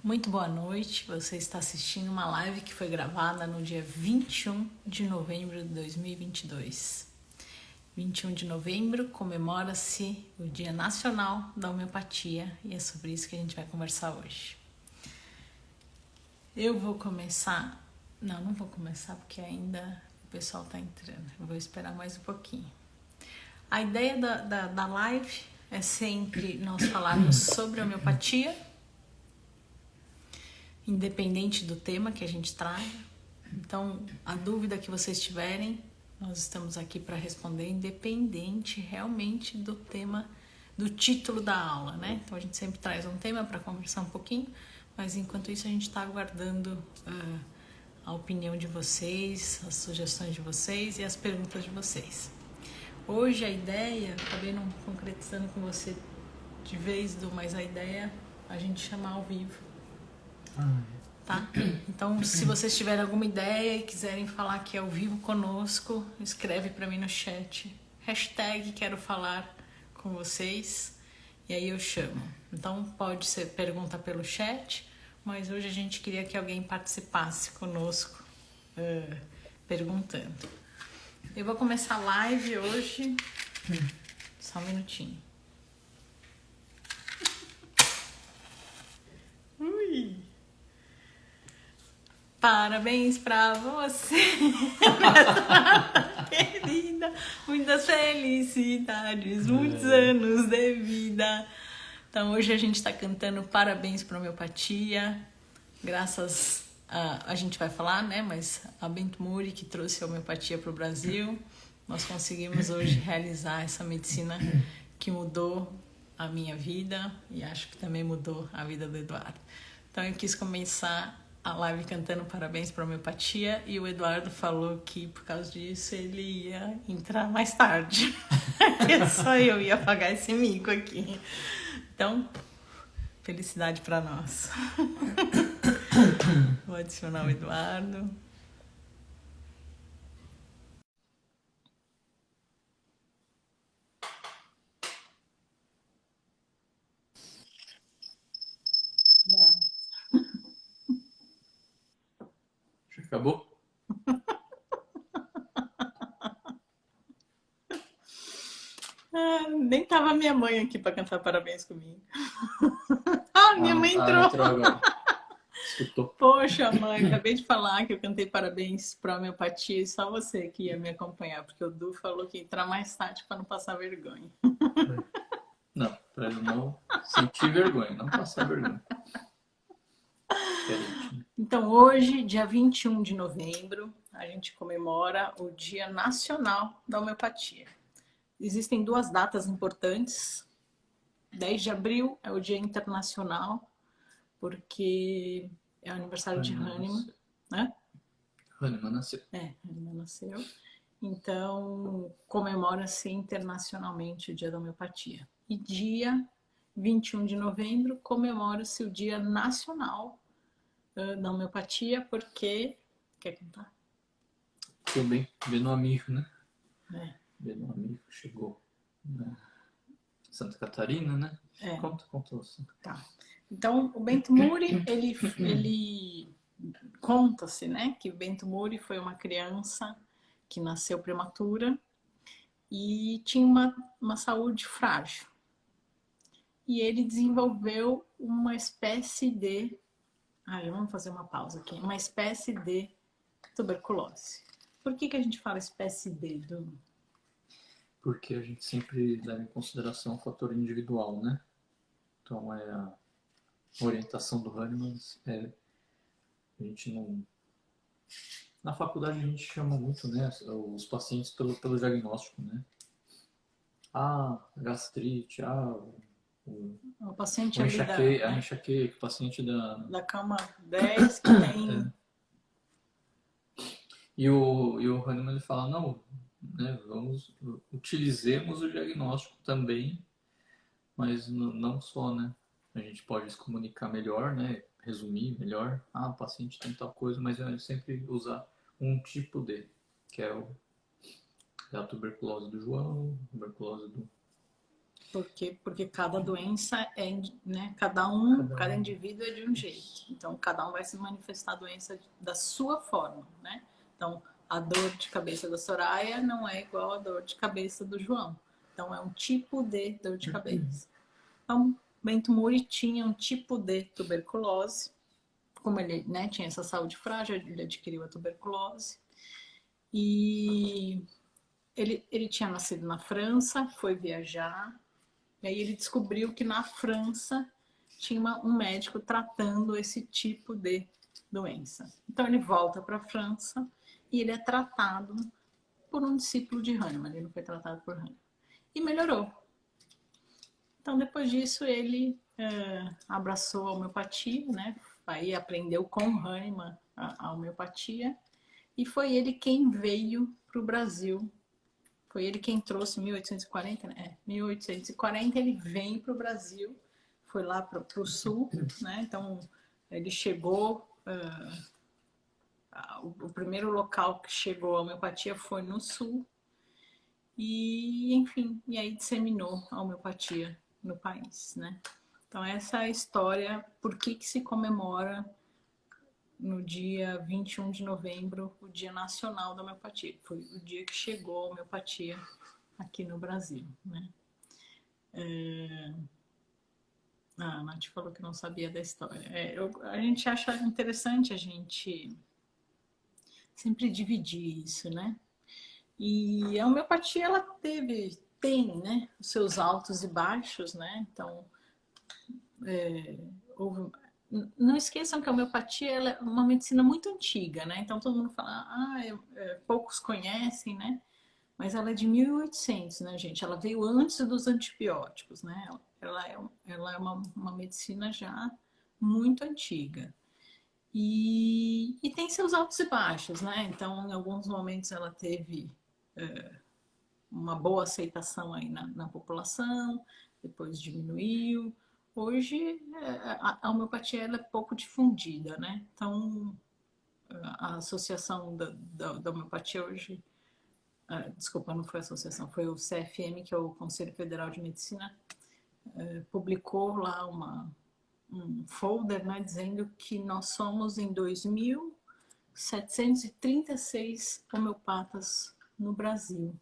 Muito boa noite, você está assistindo uma live que foi gravada no dia 21 de novembro de 2022. 21 de novembro comemora-se o Dia Nacional da Homeopatia e é sobre isso que a gente vai conversar hoje. Eu vou começar... Não vou começar porque ainda o pessoal está entrando. Eu vou esperar mais um pouquinho. A ideia da live é sempre nós falarmos sobre homeopatia, independente do tema que a gente traga. Então, a dúvida que vocês tiverem, nós estamos aqui para responder, independente realmente do tema, do título da aula, né? Então, a gente sempre traz um tema para conversar um pouquinho, mas enquanto isso a gente está aguardando a opinião de vocês, as sugestões de vocês e as perguntas de vocês. Hoje a ideia, acabei não concretizando com você de vez, mas a ideia é a gente chamar ao vivo. Tá? Então, se vocês tiverem alguma ideia e quiserem falar aqui ao vivo conosco, escreve para mim no chat. #quero falar com vocês. E aí eu chamo. Então, pode ser pergunta pelo chat, mas hoje a gente queria que alguém participasse conosco perguntando. Eu vou começar a live hoje. Só um minutinho. Ui! Parabéns pra você, querida, muitas felicidades, muitos anos de vida. Então hoje a gente tá cantando parabéns pra homeopatia, graças a gente vai falar, né, mas a Bento Muri que trouxe a homeopatia pro Brasil, nós conseguimos hoje realizar essa medicina que mudou a minha vida e acho que também mudou a vida do Eduardo. Então eu quis começar a live cantando parabéns para a homeopatia e o Eduardo falou que por causa disso ele ia entrar mais tarde. Que só eu ia pagar esse mico aqui. Então, felicidade para nós. Vou adicionar o Eduardo. Já acabou? Nem tava minha mãe aqui para cantar parabéns comigo. Minha mãe entrou. Entrou agora. Escutou. Poxa, mãe, acabei de falar que eu cantei parabéns para a homeopatia e só você que ia me acompanhar, porque o Du falou que ia entrar mais tarde para não passar vergonha. Não, para eu não sentir vergonha, não passar vergonha. Então, hoje, dia 21 de novembro, a gente comemora o Dia Nacional da Homeopatia. Existem duas datas importantes. 10 de abril é o Dia Internacional, porque é o aniversário de Hahnemann, né? Hahnemann nasceu. Hahnemann nasceu. Então, comemora-se internacionalmente o Dia da Homeopatia. E dia 21 de novembro comemora-se o Dia Nacional da Homeopatia, porque... Quer contar? Também, vendo um amigo, né? Vendo um amigo, chegou na Santa Catarina, né? Conta você. Tá. Então, o Bento Muri, ele conta-se, né, que o Bento Muri foi uma criança que nasceu prematura e tinha uma saúde frágil. E ele desenvolveu uma espécie de... vamos fazer uma pausa aqui. Uma espécie de tuberculose. Por que a gente fala espécie de? Porque a gente sempre leva em consideração o fator individual, né? Então, a orientação do Hahnemann a gente não... Na faculdade a gente chama muito, né, os pacientes pelo diagnóstico, né? Gastrite, o paciente a enxaqueca, o paciente da cama 10 que tem... E o Hahnemann ele fala, não, né, utilizemos o diagnóstico também, mas não só, né? A gente pode se comunicar melhor, né? Resumir melhor. O paciente tem tal coisa, mas é sempre usar um tipo de, que é a tuberculose do João, tuberculose Porque cada doença é, né, cada indivíduo é de um jeito. Então, cada um vai se manifestar a doença da sua forma, né? Então, a dor de cabeça da Soraya não é igual a dor de cabeça do João. Então, é um tipo de dor de cabeça. Então, Bento Muri tinha um tipo de tuberculose. Como ele, né, tinha essa saúde frágil, ele adquiriu a tuberculose. E ele tinha nascido na França, foi viajar, e aí ele descobriu que na França tinha um médico tratando esse tipo de doença. Então ele volta para a França e ele é tratado por um discípulo de Hahnemann, ele não foi tratado por Hahnemann. E melhorou. Então depois disso ele abraçou a homeopatia, né? Aí aprendeu com Hahnemann a homeopatia, e foi ele quem veio para o Brasil. Foi ele quem trouxe em 1840, né? 1840 ele vem para o Brasil, foi lá para o sul, né? Então ele chegou, o primeiro local que chegou a homeopatia foi no sul, e enfim, e aí disseminou a homeopatia no país, né? Então essa é a história, por que se comemora no dia 21 de novembro o Dia Nacional da Homeopatia. Foi o dia que chegou a homeopatia aqui no Brasil, né? A Nath falou que não sabia da história. A gente acha interessante a gente sempre dividir isso, né? E a homeopatia, ela tem, né, os seus altos e baixos, né? Então, não esqueçam que a homeopatia ela é uma medicina muito antiga, né? Então todo mundo fala, poucos conhecem, né? Mas ela é de 1800, né, gente? Ela veio antes dos antibióticos, né? Ela é uma medicina já muito antiga. E tem seus altos e baixos, né? Então, em alguns momentos ela teve uma boa aceitação aí na população, depois diminuiu. Hoje, a homeopatia ela é pouco difundida, né? Então, a associação da homeopatia hoje desculpa, não foi a associação, foi o CFM, que é o Conselho Federal de Medicina, publicou lá um folder, né, dizendo que nós somos em 2.736 homeopatas no Brasil.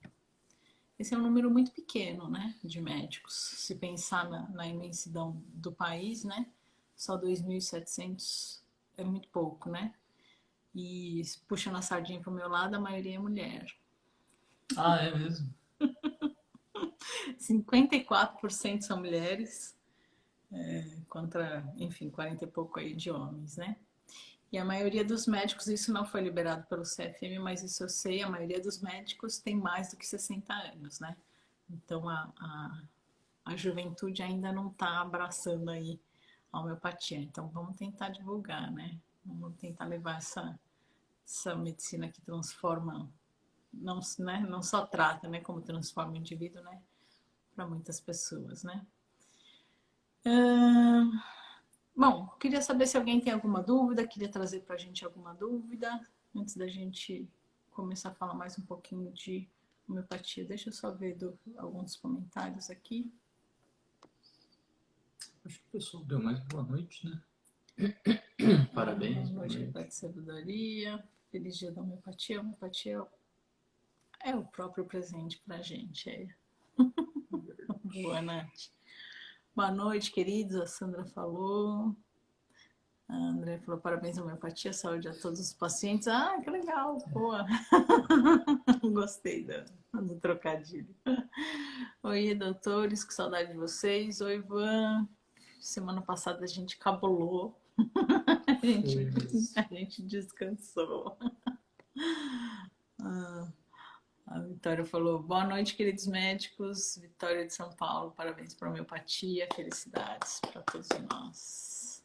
Esse é um número muito pequeno, né, de médicos. Se pensar na imensidão do país, né, só 2.700 é muito pouco, né? E puxando a sardinha para o meu lado, a maioria é mulher. Ah, é mesmo? 54% são mulheres, contra, enfim, 40 e pouco aí de homens, né? E a maioria dos médicos, isso não foi liberado pelo CFM, mas isso eu sei, a maioria dos médicos tem mais do que 60 anos, né? Então a juventude ainda não está abraçando aí a homeopatia. Então vamos tentar divulgar, né? Vamos tentar levar essa medicina que transforma, não, né? Não só trata, né? Como transforma o indivíduo, né? Para muitas pessoas, né? Bom, queria saber se alguém tem alguma dúvida, queria trazer para a gente alguma dúvida, antes da gente começar a falar mais um pouquinho de homeopatia. Deixa eu só ver alguns comentários aqui. Acho que o pessoal deu mais boa noite, né? Parabéns. Boa noite, Pai de Sabedoria. Feliz dia da homeopatia. A homeopatia é o próprio presente para a gente. Boa, Nath. Boa noite, queridos. A Sandra falou. A André falou, parabéns à homeopatia, saúde a todos os pacientes. Ah, que legal, boa. Gostei do trocadilho. Oi, doutores, que saudade de vocês. Oi, Ivan. Semana passada a gente cabulou. A gente descansou. A Vitória falou, boa noite, queridos médicos. Vitória de São Paulo, parabéns para a homeopatia. Felicidades para todos nós.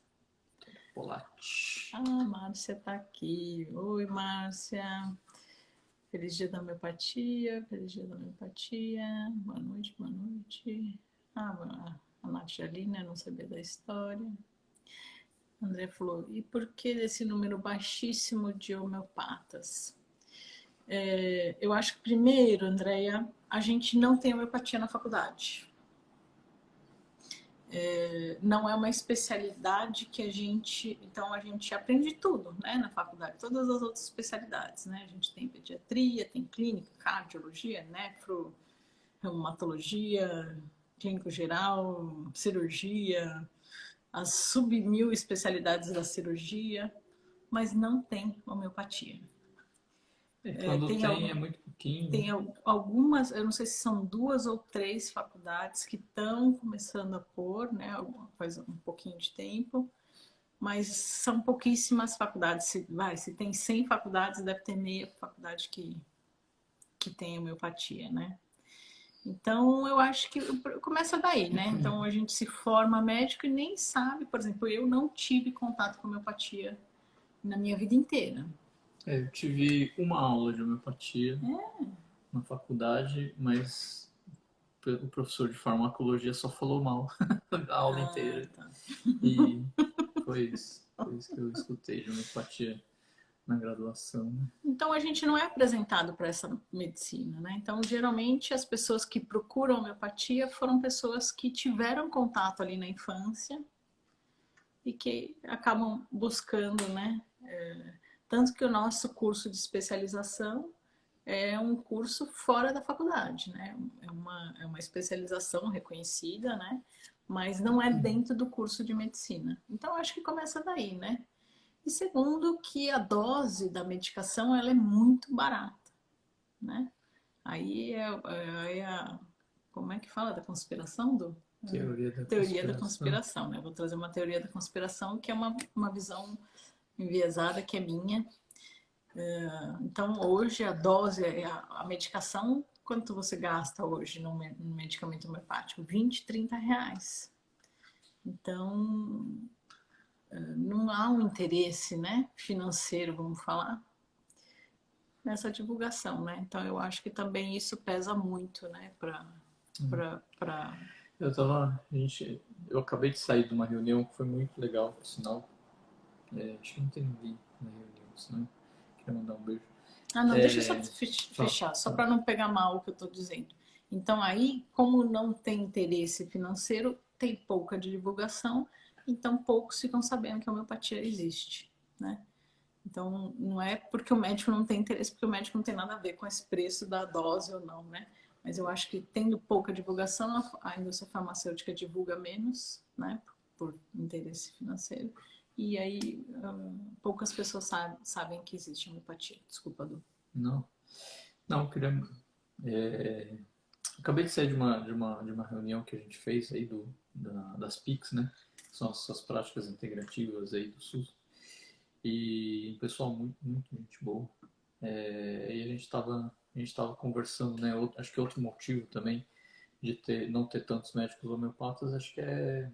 Polate. Márcia tá aqui. Oi, Márcia. Feliz dia da homeopatia. Feliz dia da homeopatia. Boa noite, boa noite. A Nath ali, né? Não sabia da história. André falou, e por que desse número baixíssimo de homeopatas? Eu acho que primeiro, Andréia, a gente não tem homeopatia na faculdade. não é uma especialidade que então a gente aprende tudo, né, na faculdade, todas as outras especialidades, né? A gente tem pediatria, tem clínica, cardiologia, nefro, reumatologia, clínico geral, cirurgia, as sub-1000 especialidades da cirurgia, mas não tem homeopatia. Quando Tem, tem é muito pouquinho, tem né? algumas, eu não sei se são 2 ou 3 faculdades que estão começando a pôr, né, faz um pouquinho de tempo, mas são pouquíssimas faculdades. Se tem 100 faculdades, deve ter meia faculdade que tem homeopatia, né? Então, eu acho que começa daí, né? Então, a gente se forma médico e nem sabe, por exemplo, eu não tive contato com homeopatia na minha vida inteira. Eu tive uma aula de homeopatia na faculdade, mas o professor de farmacologia só falou mal a aula Ah, inteira. tá. E foi isso. Foi isso que eu escutei de homeopatia na graduação, né? Então a gente não é apresentado para essa medicina, né? Então geralmente as pessoas que procuram homeopatia foram pessoas que tiveram contato ali na infância e que acabam buscando, né? Tanto que o nosso curso de especialização é um curso fora da faculdade, né? É uma especialização reconhecida, né? Mas não é dentro do curso de medicina. Então acho que começa daí, né? E segundo, que a dose da medicação ela é muito barata, né? Aí como é que fala da conspiração do Teoria da teoria da conspiração. conspiração, né? Vou trazer uma teoria da conspiração que é uma visão enviesada que é minha. Então hoje a dose, a medicação, quanto você gasta hoje no medicamento homeopático? 20, 30 reais. Então não há um interesse, né, financeiro, vamos falar, nessa divulgação, né? Então eu acho que também isso pesa muito, né, para Eu acabei de sair de uma reunião que foi muito legal, por sinal. Acho que não tem ninguém na reunião, senão queria mandar um beijo. Ah, não, deixa eu só Fala, fechar, só fala. para não pegar mal o que eu estou dizendo. Então aí, como não tem interesse financeiro, tem pouca divulgação, então poucos ficam sabendo que a homeopatia existe, né? Então, não é porque o médico não tem interesse, porque o médico não tem nada a ver com esse preço da dose ou não, né? Mas eu acho que tendo pouca divulgação, a indústria farmacêutica divulga menos, né? Por interesse financeiro. E aí, poucas pessoas sabem que existe homeopatia. Desculpa, Du. Não, não, eu queria. é, Acabei de sair de uma reunião que a gente fez aí das PICs, né? São as práticas integrativas aí do SUS. E um pessoal muito, muito gente boa. E a gente tava conversando, né? Acho que outro motivo também de não ter tantos médicos homeopatas, acho que é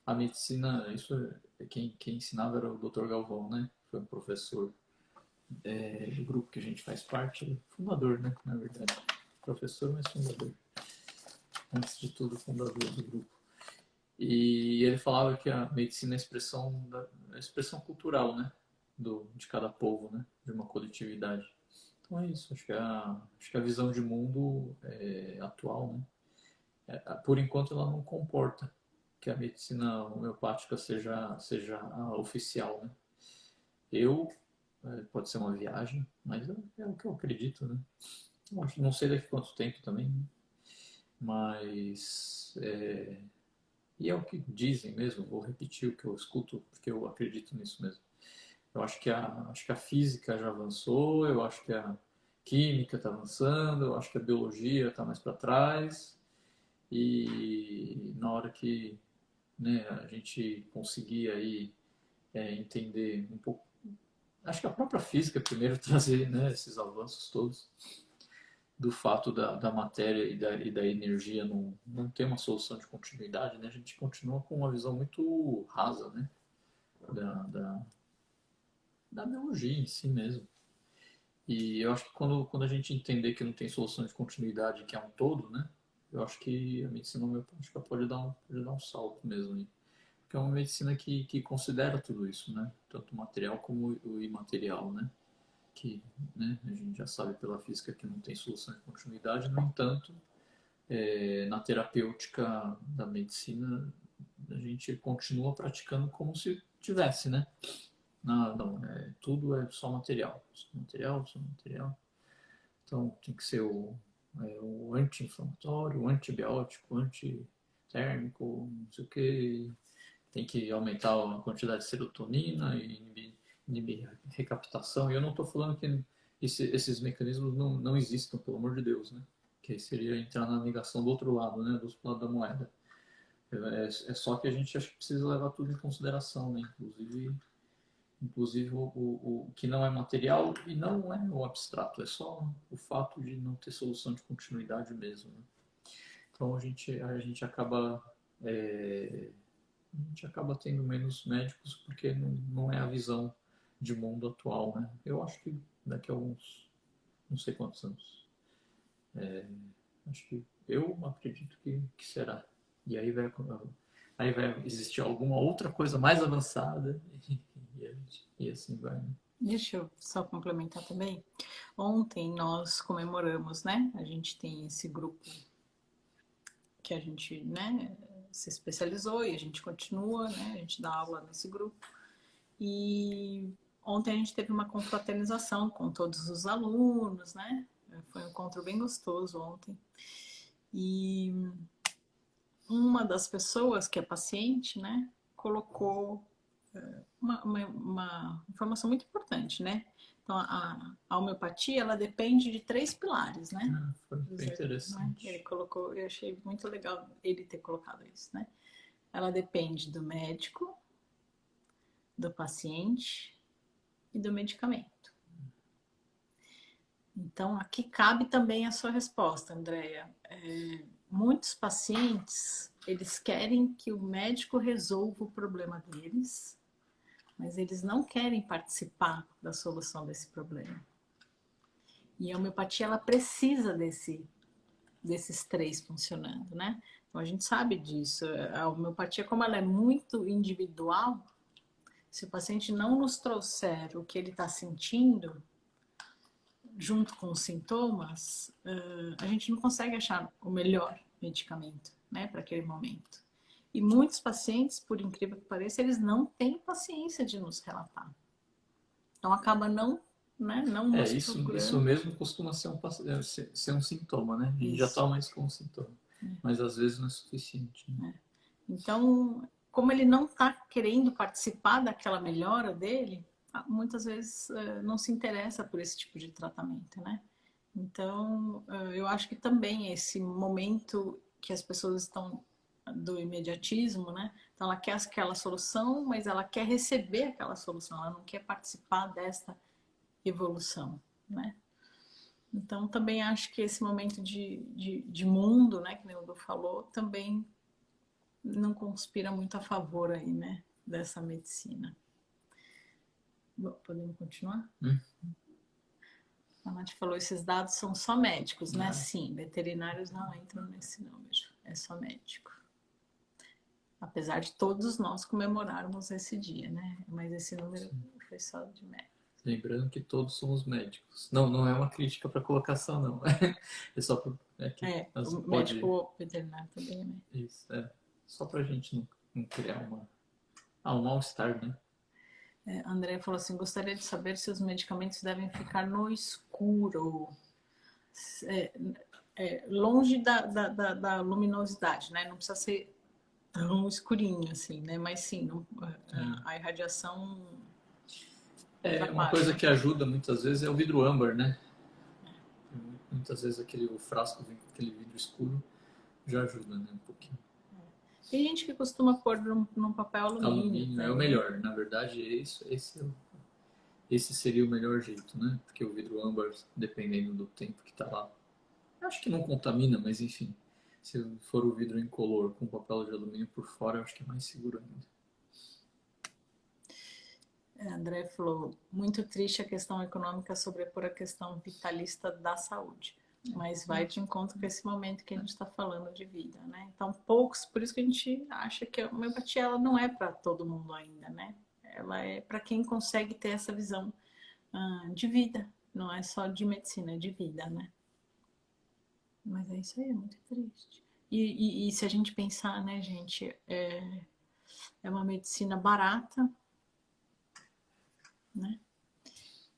a medicina. Isso quem ensinava era o Dr. Galvão, né? Foi um professor do grupo que a gente faz parte, fundador, né? Na verdade, professor, mas fundador. Antes de tudo, fundador do grupo. E ele falava que a medicina é a expressão cultural, né? De cada povo, né? De uma coletividade. Então é isso. Acho que a visão de mundo atual, né? Por enquanto ela não comporta que a medicina homeopática seja a oficial, né? Eu pode ser uma viagem, mas é o que eu acredito, né? Não sei daqui quanto tempo também, né? Mas e é o que dizem mesmo, vou repetir o que eu escuto, porque eu acredito nisso mesmo. Eu acho que a física já avançou, eu acho que a química está avançando, eu acho que a biologia está mais para trás, e na hora que, né, a gente conseguir aí entender um pouco, acho que a própria física primeiro trazer, né, esses avanços todos, do fato da matéria e da energia não ter uma solução de continuidade, né? A gente continua com uma visão muito rasa, né? Da biologia em si mesmo. E eu acho que quando a gente entender que não tem solução de continuidade, que é um todo, né? Eu acho que a medicina homeopática pode dar um salto mesmo, né? Porque é uma medicina que considera tudo isso, né? Tanto o material como o imaterial, né? Que, né, a gente já sabe pela física que não tem solução de continuidade, no entanto, na terapêutica da medicina, a gente continua praticando como se tivesse, né? Não, tudo é só material. Só material, só material. Então tem que ser o anti-inflamatório, o antibiótico, o antitérmico, não sei o que. Tem que aumentar a quantidade de serotonina e inibir recaptação. E eu não estou falando que esses mecanismos não existam, pelo amor de Deus, né? Que aí seria entrar na negação do outro lado, né? Do outro lado da moeda. É só que a gente acha que precisa levar tudo em consideração, né? Inclusive o que não é material e não é o abstrato, é só o fato de não ter solução de continuidade mesmo, né? Então a gente acaba tendo menos médicos porque não é a visão de mundo atual, né? Eu acho que daqui a alguns, não sei quantos anos, acho que eu acredito que será. E aí vai existir alguma outra coisa mais avançada e assim vai, né? Deixa eu só complementar também. Ontem nós comemoramos, né? A gente tem esse grupo que a gente, né, se especializou e a gente continua, né? A gente dá aula nesse grupo. E ontem a gente teve uma confraternização com todos os alunos, né? Foi um encontro bem gostoso ontem. E uma das pessoas que é paciente, né, colocou uma informação muito importante, né? Então, a homeopatia, ela depende de 3 pilares, né? Foi bem interessante. Ele colocou, eu achei muito legal ele ter colocado isso, né? Ela depende do médico, do paciente e do medicamento. Então, aqui cabe também a sua resposta, Andréia. Muitos pacientes, eles querem que o médico resolva o problema deles, mas eles não querem participar da solução desse problema. E a homeopatia, ela precisa desses 3 funcionando, né? Então, a gente sabe disso. A homeopatia, como ela é muito individual, se o paciente não nos trouxer o que ele está sentindo, junto com os sintomas, a gente não consegue achar o melhor medicamento, né, para aquele momento. E muitos pacientes, por incrível que pareça, eles não têm paciência de nos relatar. Então acaba não nos procurando. Isso mesmo costuma ser um sintoma, né? A gente já toma isso como sintoma. Mas às vezes não é suficiente. Né? Então, como ele não está querendo participar daquela melhora dele, muitas vezes não se interessa por esse tipo de tratamento, né? Então, eu acho que também esse momento que as pessoas estão do imediatismo, né? Então, ela quer aquela solução, mas ela quer receber aquela solução, ela não quer participar desta evolução, né? Então, também acho que esse momento de mundo, né, que o Edu falou, também não conspira muito a favor aí, né, dessa medicina. Bom, podemos continuar? A Nath falou, esses dados são só médicos, né? Sim, veterinários não entram nesse número, é só médico. Apesar de todos nós comemorarmos esse dia, né? Mas esse número foi só de médicos. Lembrando que todos somos médicos. Não é uma crítica para colocação, não. É só para... o médico veterinário também é médico. Isso, só para a gente não criar um mal-estar, né? André falou assim, gostaria de saber se os medicamentos devem ficar no escuro, longe da luminosidade, né? Não precisa ser tão escurinho assim, né? Mas sim, a irradiação... Uma coisa que ajuda muitas vezes é o vidro âmbar, né? Muitas vezes o frasco vem com aquele vidro escuro, já ajuda, né? Um pouquinho. Tem gente que costuma pôr num papel alumínio. É o melhor, na verdade, esse seria o melhor jeito, né? Porque o vidro âmbar, dependendo do tempo que tá lá, acho que não contamina, mas enfim, se for o vidro incolor com papel de alumínio por fora, eu acho que é mais seguro ainda. André falou, muito triste a questão econômica sobrepor a questão vitalista da saúde. Mas vai de encontro com esse momento que a gente está falando de vida, né? Então, poucos, por isso que a gente acha que a homeopatia ela não é para todo mundo ainda, né? Ela é para quem consegue ter essa visão de vida, não é só de medicina, é de vida, né? Mas é isso aí, é muito triste. E se a gente pensar, né, gente, é uma medicina barata, né?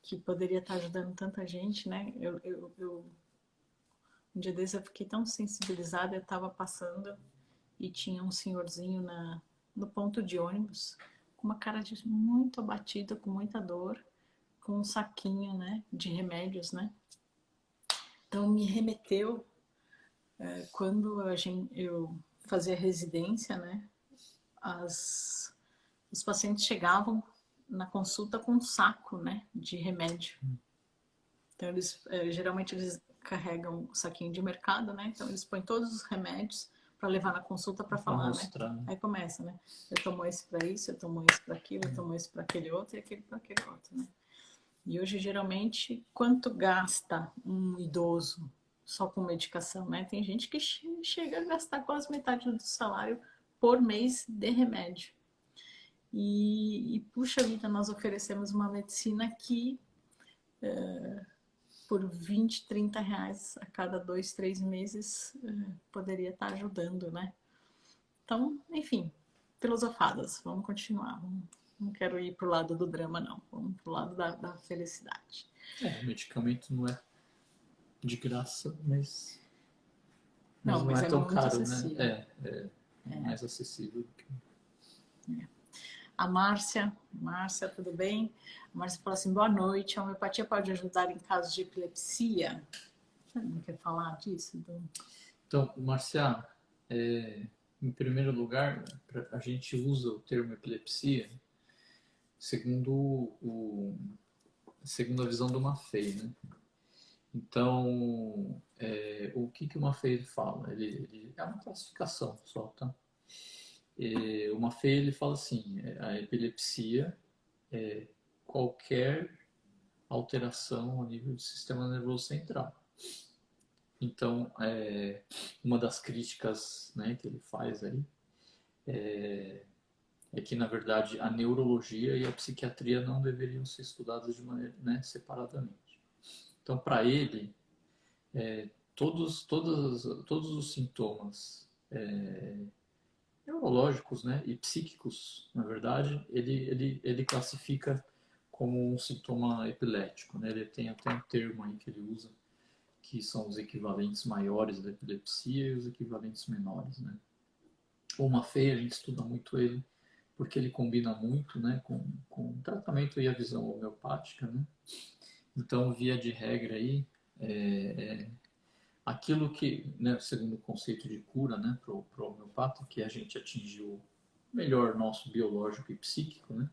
Que poderia estar ajudando tanta gente, né? Um dia desses eu fiquei tão sensibilizada, eu estava passando e tinha um senhorzinho no ponto de ônibus, com uma cara de muito abatida, com muita dor, com um saquinho, né, de remédios, né? Então me remeteu quando eu fazia residência, né? Os pacientes chegavam na consulta com um saco, né, de remédio. Então eles geralmente eles carregam o saquinho de mercado, né? Então eles põem todos os remédios para levar na consulta para falar, mostrar, né? Aí começa, né? Eu tomo esse para isso, eu tomo esse para aquilo, eu tomo esse para aquele outro e aquele para aquele outro, né? E hoje geralmente quanto gasta um idoso só com medicação, né? Tem gente que chega a gastar quase metade do salário por mês de remédio. Puxa vida, nós oferecemos uma medicina que por 20, 30 reais a cada 2, 3 meses poderia estar ajudando, né? Então, enfim, filosofadas, vamos continuar. Não quero ir pro lado do drama, não. Vamos pro lado da felicidade. O medicamento não é de graça, mas não Mas é é tão muito caro, né? acessível. É mais acessível do que... A Márcia, tudo bem? A Márcia falou assim, boa noite, a homeopatia pode ajudar em casos de epilepsia? Você não quer falar disso? Então, Marcia, em primeiro lugar, a gente usa o termo epilepsia segundo, segundo a visão do Maffei, né? Então, o que o Maffei fala? Ele é uma classificação só, tá? O Maffei ele fala assim, a epilepsia é qualquer alteração a nível do sistema nervoso central. Então, uma das críticas, né, que ele faz aí é que, na verdade, a neurologia e a psiquiatria não deveriam ser estudadas de maneira, né, separadamente. Então, para ele, todos os sintomas neurológicos, né, e psíquicos, na verdade, ele classifica como um sintoma epilético, né? Ele tem até um termo aí que ele usa, que são os equivalentes maiores da epilepsia e os equivalentes menores, né? O Maffei, a gente estuda muito ele, porque ele combina muito, né, com o tratamento e a visão homeopática, né? Então, via de regra aí, aquilo que, né, segundo o conceito de cura, né, para o homeopata, que a gente atingiu o melhor nosso biológico e psíquico, né,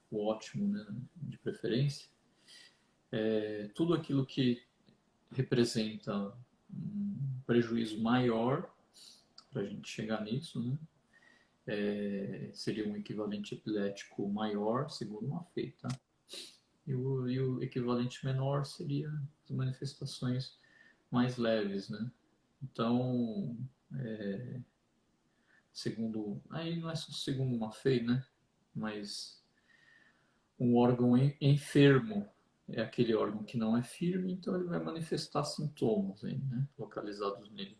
o ótimo, né, de preferência, tudo aquilo que representa um prejuízo maior para a gente chegar nisso, né, seria um equivalente epilético maior, segundo uma feita. E o equivalente menor seria as manifestações mais leves, né? Então, segundo, aí não é só segundo uma FEI, né? Mas um órgão enfermo é aquele órgão que não é firme, então ele vai manifestar sintomas aí, né? Localizados nele,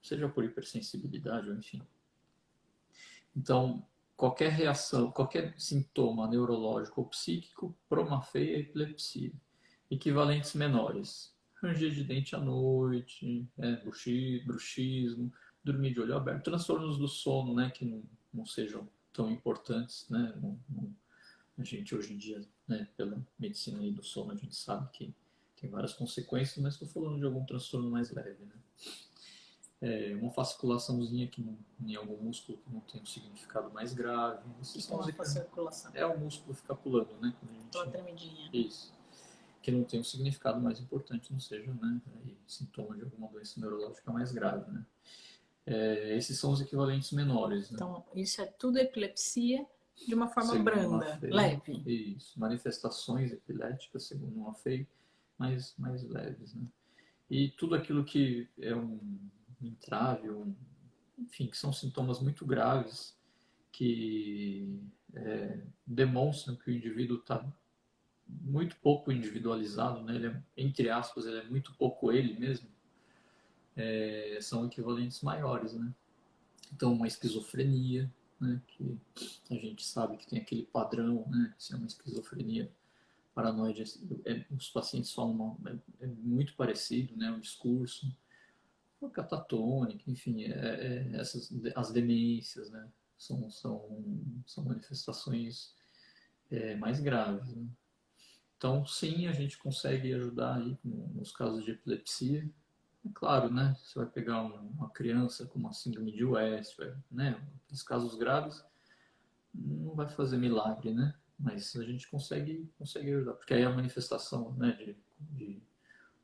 seja por hipersensibilidade ou enfim. Então, qualquer reação, qualquer sintoma neurológico ou psíquico, promafei é epilepsia. Equivalentes menores: ranger de dente à noite, bruxismo, dormir de olho aberto, transtornos do sono, né, que não sejam tão importantes, né, a gente hoje em dia, né, pela medicina aí do sono, a gente sabe que tem várias consequências, mas estou falando de algum transtorno mais leve, né. Uma fasciculaçãozinha em algum músculo que não tem um significado mais grave. Que é uma fasciculação? É o músculo ficar pulando, né? Aquela tremidinha. Isso. Que não tem um significado mais importante, não seja, né, sintoma de alguma doença neurológica mais grave, né? Esses são os equivalentes menores, né? Então, isso é tudo epilepsia de uma forma branda, leve. Isso. Manifestações epiléticas, segundo uma FEI, mais leves, né? E tudo aquilo que é um entrave, enfim, que são sintomas muito graves que demonstram que o indivíduo está muito pouco individualizado, né? Ele entre aspas, ele é muito pouco ele mesmo. são equivalentes maiores, né? Então, uma esquizofrenia, né, que a gente sabe que tem aquele padrão, né, se é uma esquizofrenia paranoide, os pacientes falam, muito parecido, né, o discurso, a catatônica, enfim, as demências, né, são manifestações mais graves, né? Então, sim, a gente consegue ajudar aí nos casos de epilepsia. É claro, né? Você vai pegar uma criança com uma síndrome de West, né? Aqueles casos graves, não vai fazer milagre, né? Mas a gente consegue ajudar, porque aí a manifestação, né, de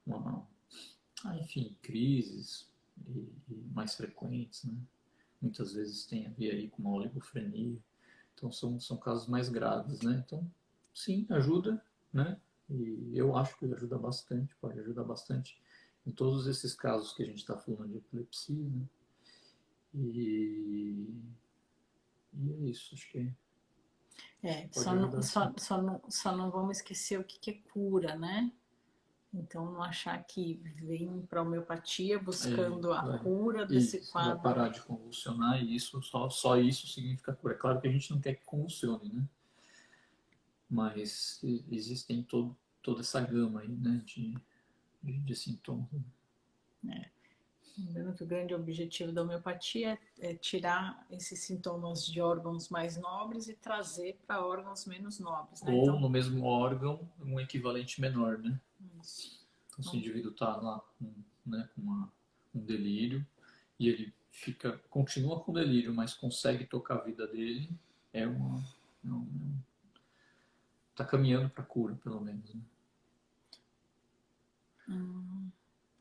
uma, enfim, crises e mais frequentes, né? Muitas vezes tem a ver aí com uma oligofrenia. Então são casos mais graves, né? Então, sim, ajuda, né? E eu acho que ajuda bastante, pode ajudar bastante em todos esses casos que a gente está falando de epilepsia, né? E, e é isso, acho que pode ajudar sim. Só não vamos esquecer o que é cura, né? Então, não achar que vem para a homeopatia buscando a cura desse Isso, vai quadro. parar de convulsionar e isso, só isso significa cura. É claro que a gente não quer que convulsione, né? Mas existem toda essa gama aí, né, de sintomas. Lembrando que o grande objetivo da homeopatia é tirar esses sintomas de órgãos mais nobres e trazer para órgãos menos nobres, né? Ou Então, no mesmo órgão, um equivalente menor, né? isso. Então, se o indivíduo está lá né, com um delírio e ele continua com delírio, mas consegue tocar a vida dele, é uma, tá caminhando para cura, pelo menos. Né?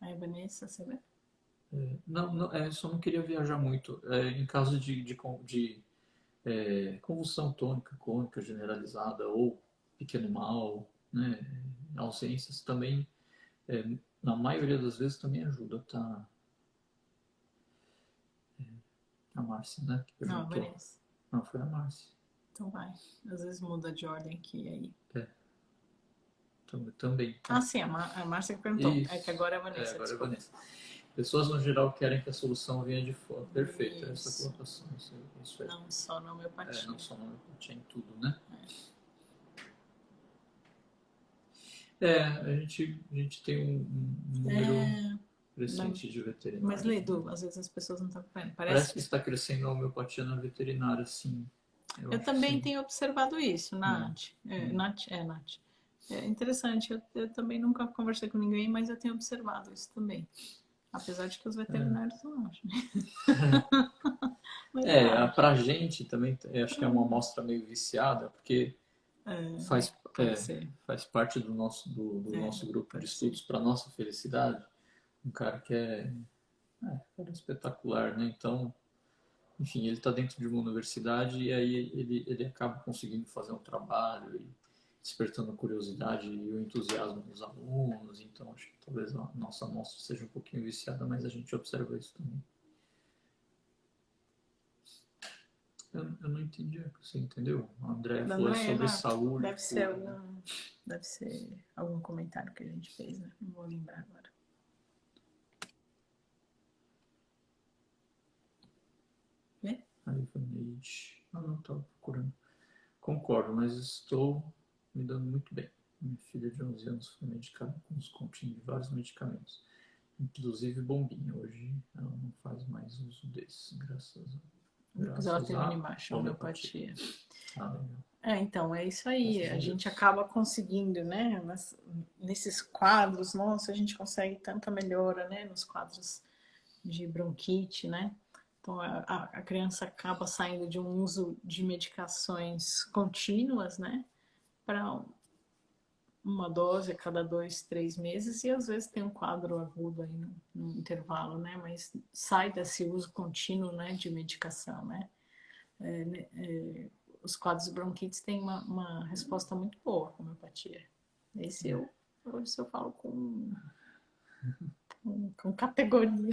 Aí, Vanessa, você vê? Não, só não queria viajar muito. Em caso de convulsão tônica, crônica generalizada ou pequeno mal, né, ausências também, na maioria das vezes também ajuda, tá? A Márcia, né, que Não, perguntou. Vanessa. Não, foi a Márcia. Então vai. Às vezes muda de ordem aqui e aí. Também, Ah, tá? sim, a Márcia que perguntou. É que Isso. agora é a Vanessa, Agora é a desculpa. Vanessa. Pessoas no geral querem que a solução venha de fora. Perfeito, essa Isso. colocação. Isso é. Não só na homeopatia. Não só na homeopatia, em tudo, né? A gente tem um número crescente de veterinários. Mas, Ledu, às vezes as pessoas não estão vendo. Parece que está crescendo a homeopatia na veterinária, sim. Eu também tenho observado isso, Nath. Nath. É interessante, eu também nunca conversei com ninguém, mas eu tenho observado isso também. Apesar de que os veterinários não acham. Pra gente também, acho que é uma amostra meio viciada, porque faz parte do nosso grupo de estudos para nossa felicidade. Um cara que cara espetacular, né? Então, enfim, ele está dentro de uma universidade e aí ele acaba conseguindo fazer um trabalho e despertando a curiosidade e o entusiasmo dos alunos. Então, acho que talvez a nossa amostra seja um pouquinho viciada, mas a gente observa isso também. Eu não entendi o que você entendeu. A Andrea falou sobre saúde. Deve ser algum comentário que a gente fez, né? Não vou lembrar agora. Vê? Não estava procurando. Concordo, mas estou me dando muito bem. Minha filha de 11 anos foi medicada com os continhos de vários medicamentos, inclusive bombinha. Hoje ela não faz mais uso desses, graças Depois ela termina embaixo, a homeopatia. Então, é isso aí. A gente acaba conseguindo, né? Nesses quadros, nossa, a gente consegue tanta melhora, né? Nos quadros de bronquite, né? Então, a criança acaba saindo de um uso de medicações contínuas, né? Para uma dose a cada 2, 3 meses e às vezes tem um quadro agudo aí no intervalo, né? Mas sai desse uso contínuo, né? De medicação, né? Os quadros bronquites têm uma resposta muito boa com a homeopatia. Hoje eu falo com categoria.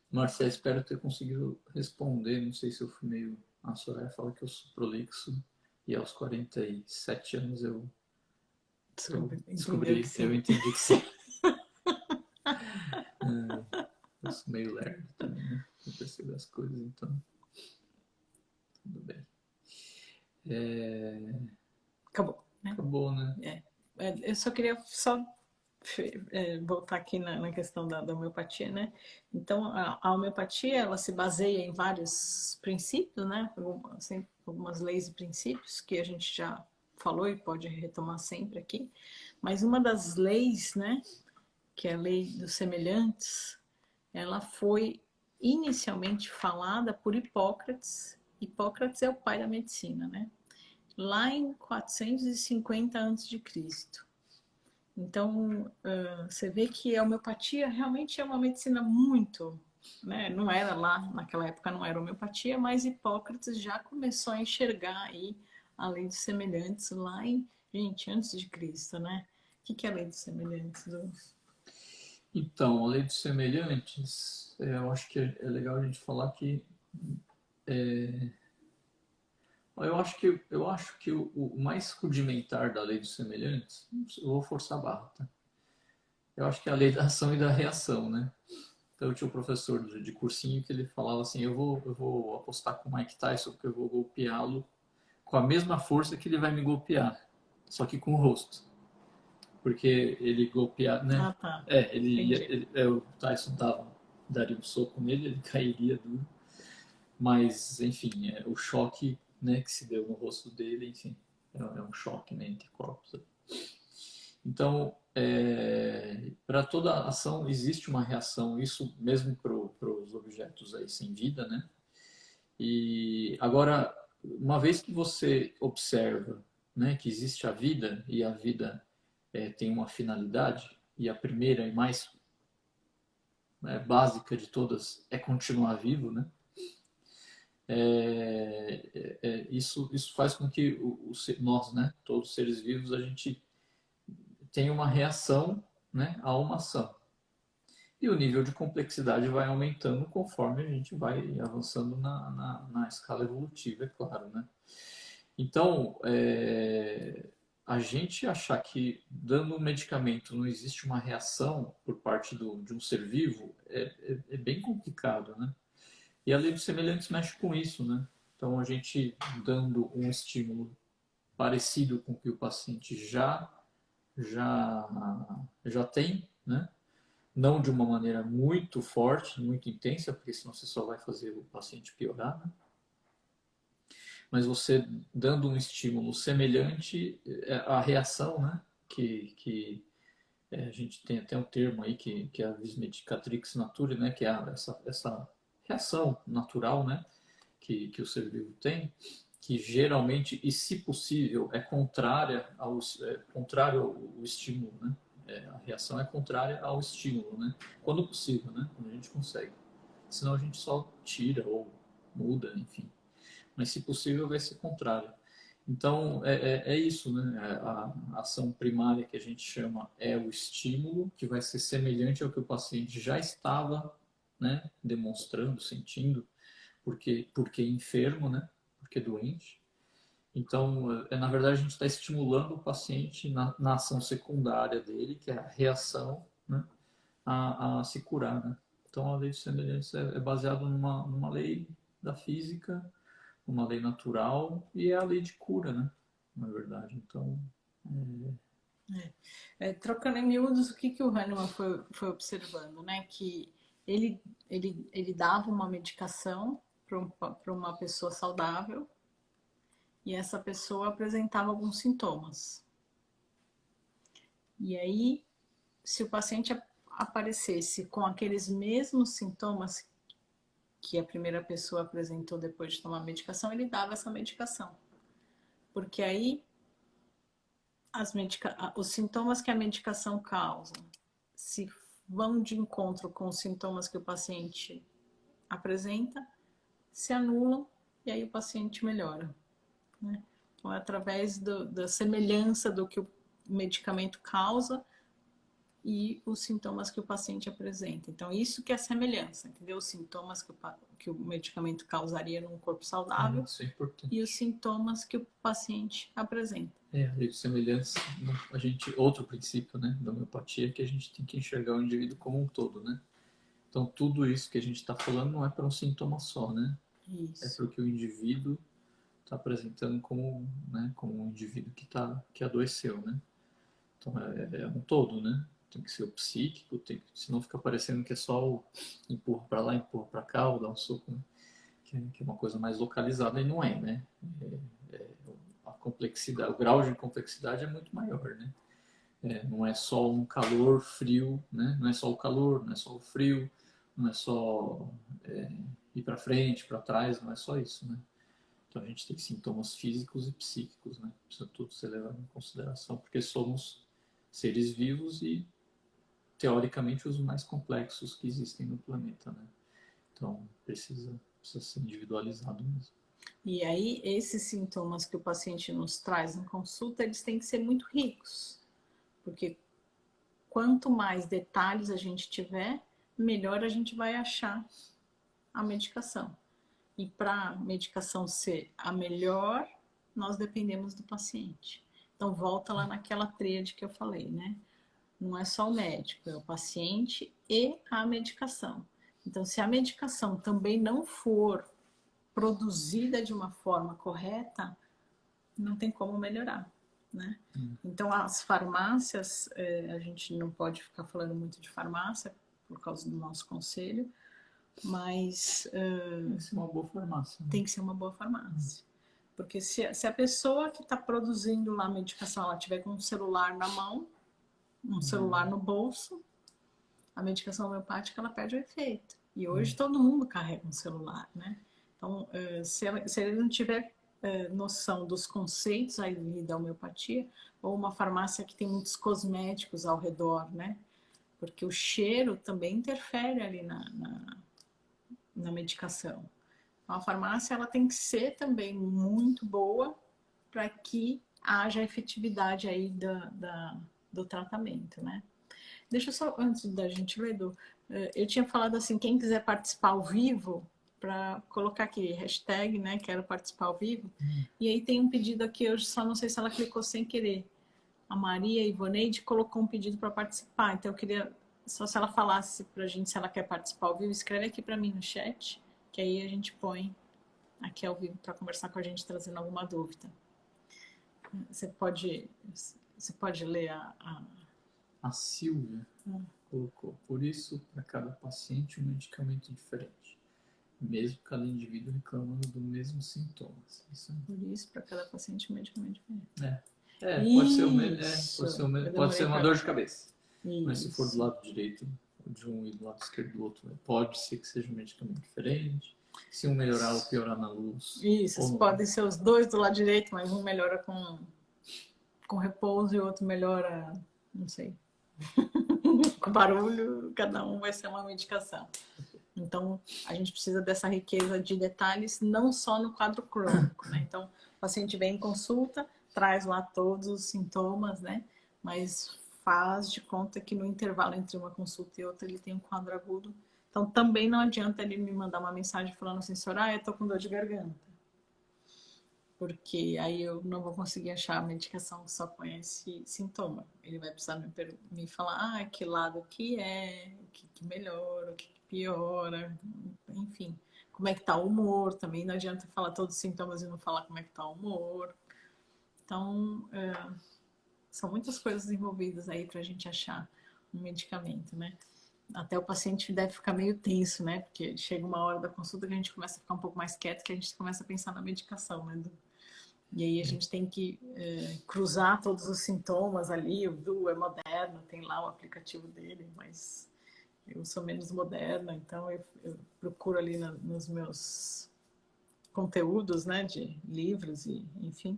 Marcelo, espero ter conseguido responder. Não sei se eu fui meio. A Soraya fala que eu sou prolixo e aos 47 anos eu Descobri, que sim. eu entendi que sim. Eu sou meio lerdo também, né? Eu percebo as coisas, então tudo bem. Acabou, né? Acabou, né? Eu só queria voltar aqui na questão da homeopatia, né? Então, a homeopatia, ela se baseia em vários princípios, né? Algumas leis e princípios que a gente já falou e pode retomar sempre aqui. Mas uma das leis, né? Que é a lei dos semelhantes, ela foi inicialmente falada por Hipócrates. Hipócrates é o pai da medicina, né? Lá em 450 a.C. Então, você vê que a homeopatia realmente é uma medicina muito, né? Não era lá, naquela época não era homeopatia, mas Hipócrates já começou a enxergar aí a lei dos semelhantes lá em, gente, antes de Cristo, né? O que é a lei dos semelhantes? Então, a lei dos semelhantes, eu acho que é legal a gente falar que eu acho que o mais rudimentar da lei dos semelhantes, eu vou forçar a barra, tá? Eu acho que é a lei da ação e da reação, né? Então eu tinha um professor de cursinho que ele falava assim, eu vou apostar com o Mike Tyson porque eu vou golpeá-lo com a mesma força que ele vai me golpear, só que com o rosto. Porque ele golpear, né? Ah, tá. Entendi. O Tyson daria um soco nele, ele cairia duro. Mas, enfim, o choque, né, que se deu no rosto dele, enfim, é um choque, né, entre corpos. Então, para toda ação existe uma reação, isso mesmo para os objetos aí sem vida, né? E agora, uma vez que você observa, né, que existe a vida e a vida tem uma finalidade, e a primeira e mais básica de todas é continuar vivo, né? Isso faz com que nós, né, todos os seres vivos, a gente tenha uma reação, né, a uma ação. E o nível de complexidade vai aumentando conforme a gente vai avançando na escala evolutiva, é claro, né? Então, a gente achar que dando um medicamento não existe uma reação por parte de um ser vivo é bem complicado, né? E a lei dos semelhantes mexe com isso, né? Então, a gente dando um estímulo parecido com o que o paciente já, já tem, né? Não de uma maneira muito forte, muito intensa, porque senão você só vai fazer o paciente piorar, né? Mas você dando um estímulo semelhante, a reação, né? A gente tem até um termo aí que é a vis medicatrix natura, né? Que é essa reação natural, né? Que o ser vivo tem, que geralmente, e se possível, é contrário ao estímulo, né? A reação é contrária ao estímulo, né? Quando possível, né? Quando a gente consegue. Senão a gente só tira ou muda, enfim. Mas se possível vai ser contrário. Então é isso, né? A ação primária que a gente chama é o estímulo, que vai ser semelhante ao que o paciente já estava, né, demonstrando, sentindo, porque enfermo, né? Porque doente. Então, na verdade, a gente está estimulando o paciente na ação secundária dele, que é a reação, né? A se curar, né? Então, a lei de semelhança é baseada numa lei da física, uma lei natural e é a lei de cura, né? Na verdade, então... Trocando em miúdos, o que o Hahnemann foi observando, né? Que ele dava uma medicação para uma pessoa saudável e essa pessoa apresentava alguns sintomas. E aí, se o paciente aparecesse com aqueles mesmos sintomas que a primeira pessoa apresentou depois de tomar a medicação, ele dava essa medicação. Porque aí os sintomas que a medicação causa se vão de encontro com os sintomas que o paciente apresenta, se anulam e aí o paciente melhora, né? Então, é através da semelhança do que o medicamento causa e os sintomas que o paciente apresenta. Então, isso que é a semelhança, entendeu? Os sintomas que o medicamento causaria num corpo saudável Isso é importante. e os sintomas que o paciente apresenta. A lei de semelhança, outro princípio, né, da homeopatia é que a gente tem que enxergar o indivíduo como um todo, né? Então, tudo isso que a gente está falando não é para um sintoma só, né? Isso. É para o que o indivíduo está apresentando como um indivíduo que adoeceu, né? Então, é um todo, né? Tem que ser o psíquico, senão fica parecendo que é só o empurra para lá, empurra para cá, ou dá um soco, né? Que é uma coisa mais localizada, e não é, né? A complexidade, o grau de complexidade é muito maior, né? Não é só um calor, frio, né? Não é só o calor, não é só o frio, não é só ir para frente, para trás, não é só isso, né? Então a gente tem sintomas físicos e psíquicos, né? Precisa tudo ser levado em consideração, porque somos seres vivos e teoricamente os mais complexos que existem no planeta, né? Então precisa ser individualizado mesmo. E aí, esses sintomas que o paciente nos traz em consulta, eles têm que ser muito ricos, porque quanto mais detalhes a gente tiver, melhor a gente vai achar a medicação. E para a medicação ser a melhor, nós dependemos do paciente. Então, volta lá naquela tríade que eu falei, né? Não é só o médico, é o paciente e a medicação. Então, se a medicação também não for produzida de uma forma correta, não tem como melhorar, né? Então, as farmácias, a gente não pode ficar falando muito de farmácia por causa do nosso conselho, mas tem que ser uma boa farmácia. Né? Tem que ser uma boa farmácia. Porque se a pessoa que está produzindo lá a medicação, ela tiver com um celular na mão, um celular no bolso, a medicação homeopática ela perde o efeito. E hoje todo mundo carrega um celular, né? Então, se ele não tiver noção dos conceitos aí da homeopatia, ou uma farmácia que tem muitos cosméticos ao redor, né? Porque o cheiro também interfere ali na medicação. A farmácia ela tem que ser também muito boa para que haja efetividade aí do tratamento, né? Deixa eu só, antes da gente ler, Edu, eu tinha falado assim, quem quiser participar ao vivo, para colocar aqui, hashtag, né, quero participar ao vivo. E aí tem um pedido aqui, eu só não sei se ela clicou sem querer. A Maria Ivoneide colocou um pedido para participar, então eu queria, só se ela falasse para a gente se ela quer participar ao vivo, escreve aqui para mim no chat, que aí a gente põe aqui ao vivo para conversar com a gente, trazendo alguma dúvida. Você pode ler A Silvia colocou, por isso, para cada paciente, um medicamento diferente, mesmo cada indivíduo reclamando do mesmo sintomas. Por isso, para cada paciente, um medicamento diferente. Pode ser uma dor de cabeça. Isso. Mas se for do lado direito de um e do lado esquerdo do outro, pode ser que seja um medicamento diferente. Se um melhorar ou piorar na luz. Isso, podem ser os dois do lado direito, mas um melhora com repouso e o outro melhora, não sei, com barulho, cada um vai ser uma medicação. Então, a gente precisa dessa riqueza de detalhes, não só no quadro crônico, né? Então, o paciente vem em consulta, traz lá todos os sintomas, né? Mas faz de conta que no intervalo entre uma consulta e outra ele tem um quadro agudo. Então, também não adianta ele me mandar uma mensagem falando assim, senhora, eu tô com dor de garganta. Porque aí eu não vou conseguir achar a medicação que só põe esse sintoma. Ele vai precisar me falar, que lado que é, o que melhora, o que piora, enfim. Como é que tá o humor também, não adianta falar todos os sintomas e não falar como é que tá o humor. Então, são muitas coisas envolvidas aí pra gente achar um medicamento, né? Até o paciente deve ficar meio tenso, né? Porque chega uma hora da consulta que a gente começa a ficar um pouco mais quieto, que a gente começa a pensar na medicação, né? E aí a gente tem que cruzar todos os sintomas ali. O Du é moderno, tem lá o aplicativo dele, mas eu sou menos moderna, então eu procuro ali nos meus conteúdos, né? De livros e enfim.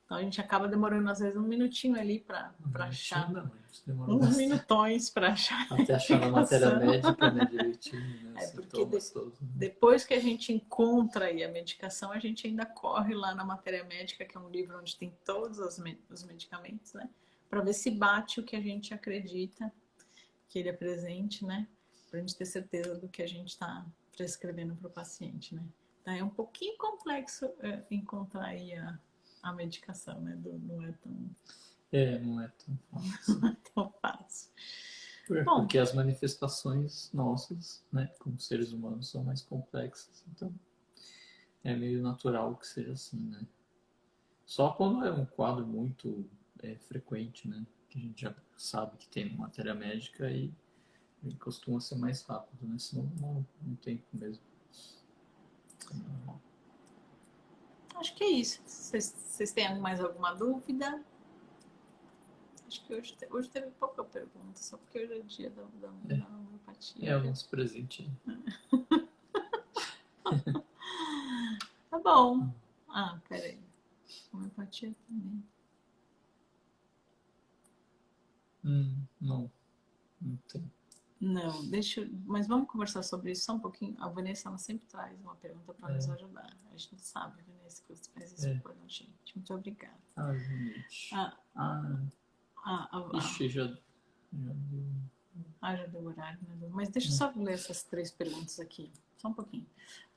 Então a gente acaba demorando às vezes um minutinho ali para achar. Uns minutões para achar. Até achar na matéria médica, né, direitinho, né, porque todos, né? Depois que a gente encontra aí a medicação, a gente ainda corre lá na matéria médica, que é um livro onde tem todos os medicamentos, né, para ver se bate o que a gente acredita que ele apresente, né? Para a gente ter certeza do que a gente está prescrevendo para o paciente, né? Então, é um pouquinho complexo encontrar aí a medicação, né? Não é Não é tão fácil. tão fácil. Bom, Porque as manifestações nossas, né, como seres humanos, são mais complexas. Então, é meio natural que seja assim, né? Só quando é um quadro muito frequente, né? Que a gente já sabe que tem matéria médica e costuma ser mais rápido, né? Senão não tem mesmo. acho que é isso. Vocês têm mais alguma dúvida? Acho que hoje teve pouca pergunta, só porque hoje é dia da homeopatia. Alguns presentes. Tá bom. Ah, peraí. Homeopatia também. Não tem. Não, mas vamos conversar sobre isso só um pouquinho. A Vanessa, ela sempre traz uma pergunta para nos ajudar. A gente sabe, Vanessa, que você faz isso por a gente. Muito obrigada. Gente. Ixi, já deu. Já deu horário, né? Mas deixa eu só ler essas 3 perguntas aqui. Só um pouquinho.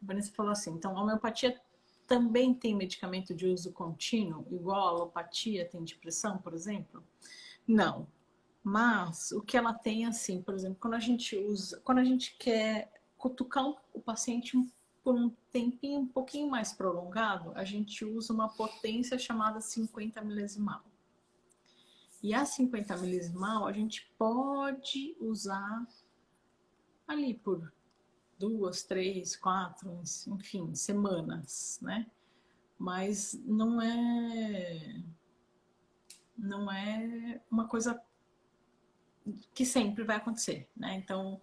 A Vanessa falou assim, então, a homeopatia também tem medicamento de uso contínuo, igual a alopatia tem de pressão, por exemplo? Não. Mas o que ela tem, assim, por exemplo, quando a gente quer cutucar o paciente por um tempinho um pouquinho mais prolongado, a gente usa uma potência chamada 50 milesimal. E a 50 milesimal a gente pode usar ali por 2, 3, 4, enfim, semanas, né? Mas não é uma coisa que sempre vai acontecer, né? Então,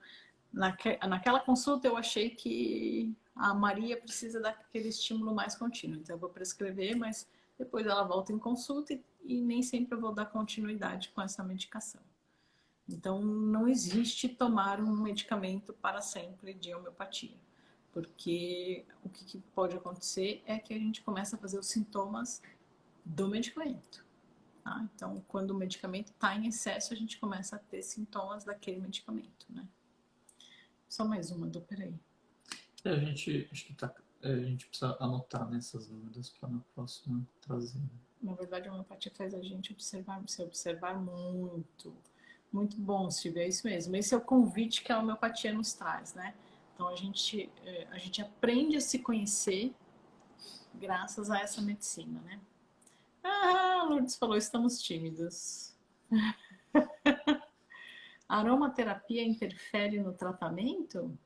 naquela consulta eu achei que a Maria precisa daquele estímulo mais contínuo, então eu vou prescrever, mas depois ela volta em consulta e nem sempre eu vou dar continuidade com essa medicação. Então, não existe tomar um medicamento para sempre de homeopatia, porque o que pode acontecer é que a gente começa a fazer os sintomas do medicamento. Tá? Então, quando o medicamento está em excesso, a gente começa a ter sintomas daquele medicamento, né? Só mais uma, peraí. A gente precisa anotar nessas dúvidas para na próxima trazer. Na verdade, a homeopatia faz a gente se observar muito. Muito bom, Silvia, é isso mesmo. Esse é o convite que a homeopatia nos traz, né? Então, a gente aprende a se conhecer graças a essa medicina, né? Ah, Lourdes falou, estamos tímidos. A aromaterapia interfere no tratamento?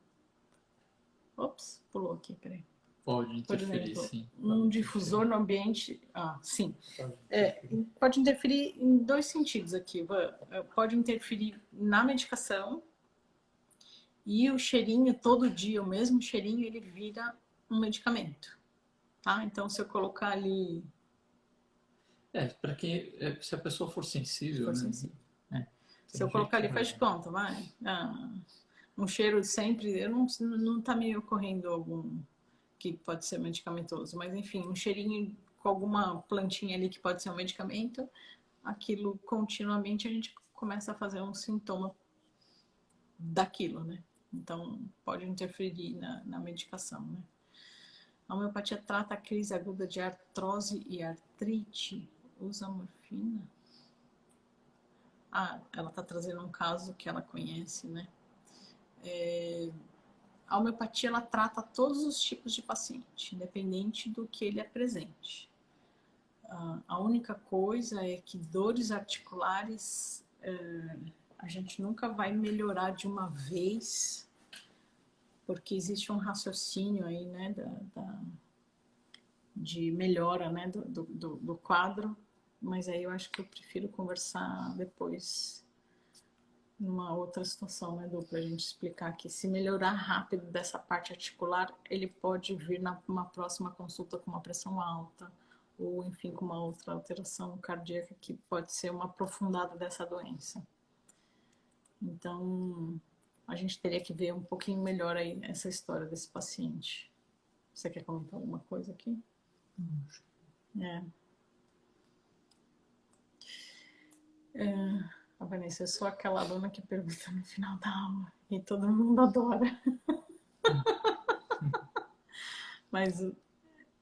Ops, pulou aqui, peraí. Pode interferir, por exemplo, sim. Um difusor no ambiente. Sim. Pode interferir em 2 sentidos aqui. Pode interferir na medicação e o cheirinho, todo dia, o mesmo cheirinho, ele vira um medicamento. Tá? Então, se eu colocar ali. Para quem. Se a pessoa for sensível, né? Se eu colocar ali, faz de conta, vai. Um cheiro sempre. Não tá me ocorrendo algum que pode ser medicamentoso, mas enfim, um cheirinho com alguma plantinha ali que pode ser um medicamento, aquilo continuamente a gente começa a fazer um sintoma daquilo, né? Então pode interferir na medicação, né? A homeopatia trata a crise aguda de artrose e artrite. Usa morfina? Ela está trazendo um caso que ela conhece, né? A homeopatia ela trata todos os tipos de paciente, independente do que ele apresente. A única coisa é que dores articulares a gente nunca vai melhorar de uma vez, porque existe um raciocínio aí, né, de melhora, né, do quadro, mas aí eu acho que eu prefiro conversar depois numa outra situação, né, pra gente explicar que se melhorar rápido dessa parte articular, ele pode vir numa próxima consulta com uma pressão alta, ou enfim, com uma outra alteração cardíaca que pode ser uma aprofundada dessa doença. Então, a gente teria que ver um pouquinho melhor aí essa história desse paciente. Você quer comentar alguma coisa aqui? A Vanessa, eu sou aquela aluna que pergunta no final da aula e todo mundo adora. Mas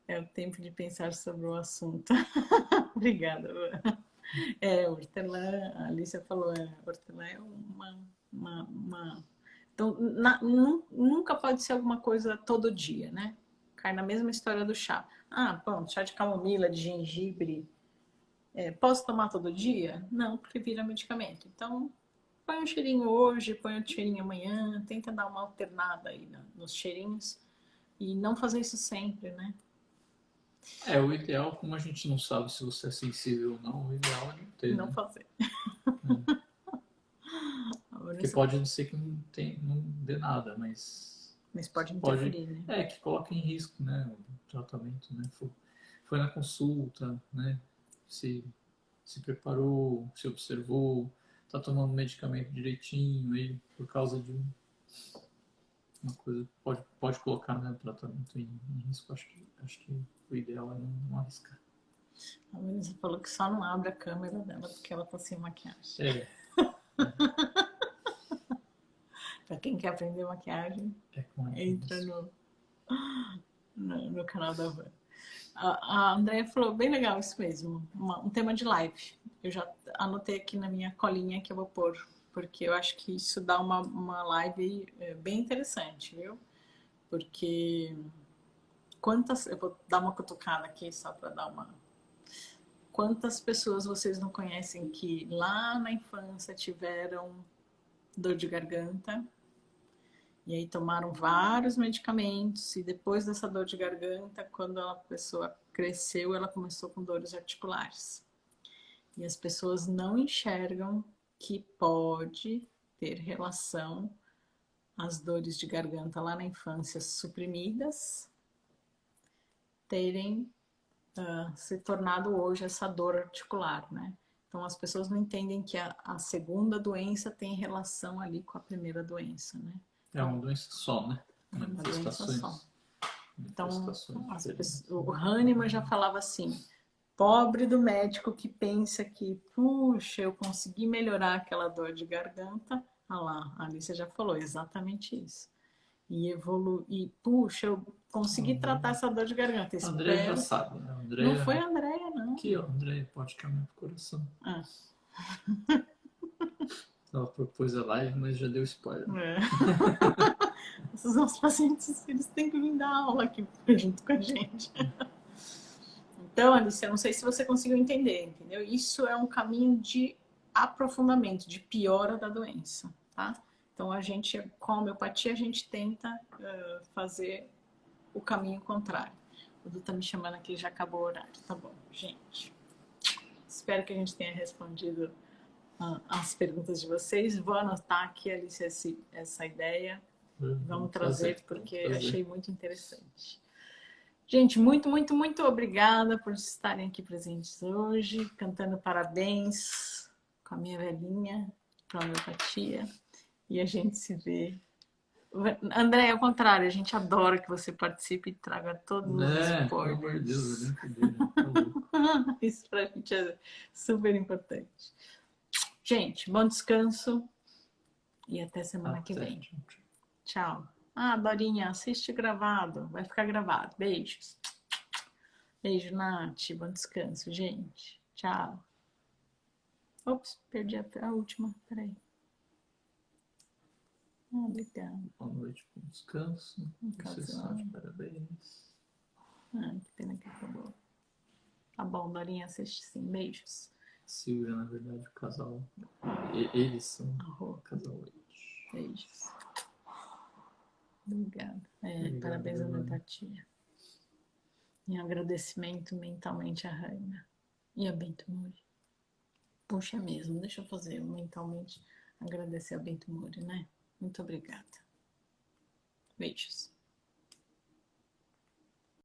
é o tempo de pensar sobre o assunto. Obrigada. Hortelã, a Alicia falou, hortelã é uma... Então, nunca pode ser alguma coisa todo dia, né? Cai na mesma história do chá. Ah, bom, chá de camomila, de gengibre. Posso tomar todo dia? Não, porque vira medicamento. Então, põe um cheirinho hoje, põe outro cheirinho amanhã, tenta dar uma alternada aí nos cheirinhos e não fazer isso sempre, né? O ideal, como a gente não sabe se você é sensível ou não, o ideal é não ter, Não né? fazer. Porque pode ser que não dê nada, mas Mas pode pode, interferir, né? que coloque em risco, né, o tratamento, né? Foi na consulta, né? Se preparou, se observou, tá tomando medicamento direitinho, aí por causa de uma coisa pode colocar, né, o tratamento em risco. Acho que o ideal é não arriscar. A Vanessa falou que só não abre a câmera dela porque ela tá sem maquiagem. Pra quem quer aprender maquiagem, entra no canal da Van. A Andrea falou, bem legal isso mesmo, um tema de live. Eu já anotei aqui na minha colinha que eu vou pôr, porque eu acho que isso dá uma live bem interessante, viu? Porque eu vou dar uma cutucada aqui só para dar uma... Quantas pessoas vocês não conhecem que lá na infância tiveram dor de garganta e aí tomaram vários medicamentos e depois dessa dor de garganta, quando a pessoa cresceu, ela começou com dores articulares. E as pessoas não enxergam que pode ter relação as dores de garganta lá na infância suprimidas terem se tornado hoje essa dor articular, né? Então as pessoas não entendem que a segunda doença tem relação ali com a primeira doença, né? É uma doença só, né? Uma doença só. Então, o Hahnemann já falava assim, pobre do médico que pensa que, puxa, eu consegui melhorar aquela dor de garganta. Ah lá, a Alicia já falou exatamente isso. E puxa, eu consegui tratar essa dor de garganta. A Andréia já sabe, né? Não foi a Andréia, não. Aqui, ó, Andréia, pode caminhar pro coração. Ela propôs a live, mas já deu spoiler. Esses nossos pacientes, eles têm que vir dar aula aqui junto com a gente. Então, Alice, eu não sei se você conseguiu entender, entendeu? Isso é um caminho de aprofundamento, de piora da doença, tá? Então, com a homeopatia, a gente tenta fazer o caminho contrário. O Du tá me chamando aqui, já acabou o horário. Tá bom, gente. Espero que a gente tenha respondido as perguntas de vocês. Vou anotar aqui, Alice, essa ideia. Vamos trazer, porque achei muito interessante. Gente, muito, muito, muito obrigada por estarem aqui presentes hoje, cantando parabéns com a minha velhinha, para a homeopatia. E a gente se vê. André, ao contrário, a gente adora que você participe e traga todos os spoilers. Pelo amor de Deus, Isso pra gente é super importante. Gente, bom descanso e até semana que vem. Tchau. Dorinha, assiste gravado. Vai ficar gravado. Beijos. Beijo, Nath. Bom descanso, gente. Tchau. Ops, perdi a última. Peraí. Obrigada. Boa noite, bom descanso. Vocês estão de parabéns. Que pena que acabou. Tá bom, Dorinha, assiste sim. Beijos. Silvia, na verdade, o casal. Eles são o casal hoje. Beijos. Obrigada. Parabéns à homeopatia. Em agradecimento mentalmente a Raina e a Bento Mori. Puxa mesmo, deixa eu fazer mentalmente agradecer a Bento Mori, né? Muito obrigada. Beijos.